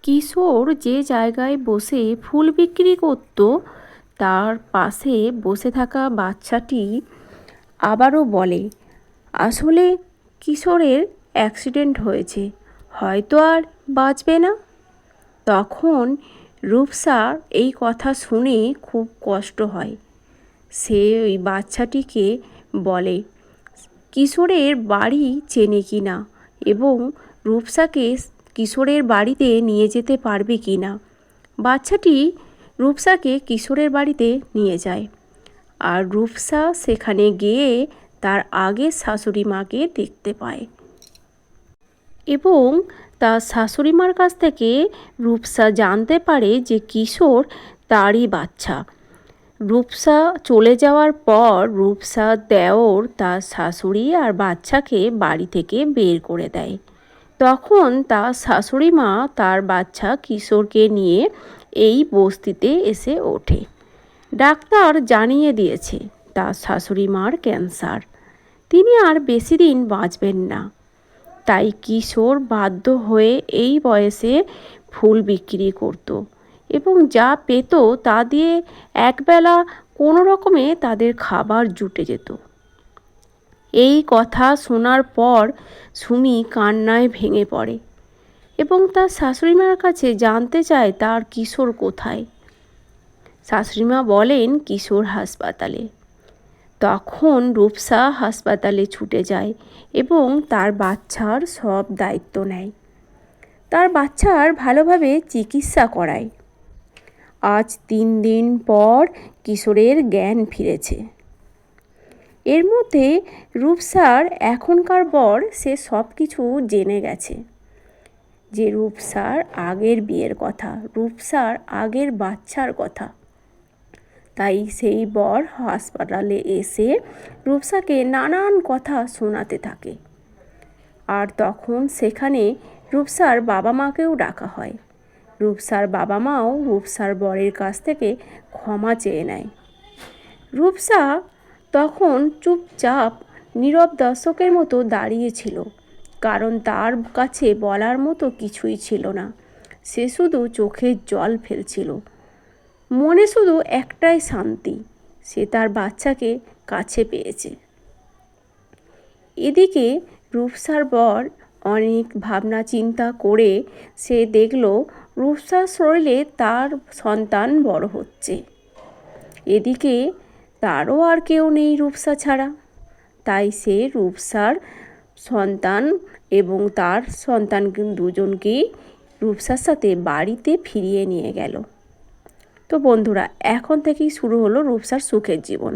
কিশোর যে জায়গায় বসে ফুল বিক্রি করত তার পাশে বসে থাকা বাচ্চাটি আবারও বলে, আসলে কিশোরের অ্যাক্সিডেন্ট হয়েছে, হয়তো আর বাঁচবে না। তখন রূপসা এই কথা শুনে খুব কষ্ট হয়। সে ওই বাচ্চাটিকে বলে কিশোরের বাড়ি চেনে কি না এবং রূপসাকে কিশোরের বাড়িতে নিয়ে যেতে পারবে কি না। বাচ্চাটি রূপসাকে কিশোরের বাড়িতে নিয়ে যায়, আর রূপসা সেখানে গিয়ে তার আগের শাশুড়ি মাকে দেখতে পায় এবং তার শাশুড়ি মার কাছ থেকে রূপসা জানতে পারে যে কিশোর তারই বাচ্চা। রূপসা চলে যাওয়ার পর রূপসার দেওর তার শাশুড়ি আর বাচ্চাকে বাড়ি থেকে বের করে দেয়। তখন তার শাশুড়ি মা তার বাচ্চা কিশোরকে নিয়ে এই বস্তিতে এসে ওঠে। ডাক্তার জানিয়ে দিয়েছে তার শাশুড়ি মার ক্যান্সার, তিনি আর বেশি দিন বাঁচবেন না। তাই কিশোর বাধ্য হয়ে এই বয়সে ফুল বিক্রি করত এবং যা পেত তা দিয়ে একবেলা কোনো রকমে তাদের খাবার জুটে যেত। এই কথা শোনার পর সুমি কান্নায় ভেঙে পড়ে এবং তার শাশুড়িমার কাছে জানতে চায় তার কিশোর কোথায়। শাশুড়িমা বলেন কিশোর হাসপাতালে। তখন রূপসা হাসপাতালে ছুটে যায় এবং তার বাচ্চার সব দায়িত্ব নেয়, তার বাচ্চার ভালোভাবে চিকিৎসা করায়। আজ 3 দিন পর কিশোরের জ্ঞান ফিরেছে। এর মধ্যে রূপসার এখনকার বর সে সব কিছু জেনে গেছে, যে রূপসার আগের বিয়ের কথা, রূপসার আগের বাচ্চার কথা। তাই সেই বর হাসপাতালে এসে রূপসাকে নানান কথা শোনাতে থাকে। আর তখন সেখানে রূপসার বাবা মাকেও ডাকা হয়। রূপসার বাবা মাও রূপসার বরের কাছ থেকে ক্ষমা চেয়ে নেয়। রূপসা তখন চুপচাপ নীরব দর্শকের মতো দাঁড়িয়েছিল, কারণ তার কাছে বলার মতো কিছুই ছিল না। সে শুধু চোখের জল ফেলছিল, মনে শুধু একটাই শান্তি, সে তার বাচ্চাকে কাছে পেয়েছে। এদিকে রূপসার বর অনেক ভাবনা চিন্তা করে সে দেখল রূপসার শরীরে তার সন্তান বড় হচ্ছে। এদিকে তারও আর কেউ নেই রূপসা ছাড়া। তাই সে রূপসার সন্তান এবং তার সন্তান দুজনকেই রূপসার সাথে বাড়িতে ফিরিয়ে নিয়ে গেল। তো বন্ধুরা, এখন থেকেই শুরু হলো রূপসার সুখের জীবন।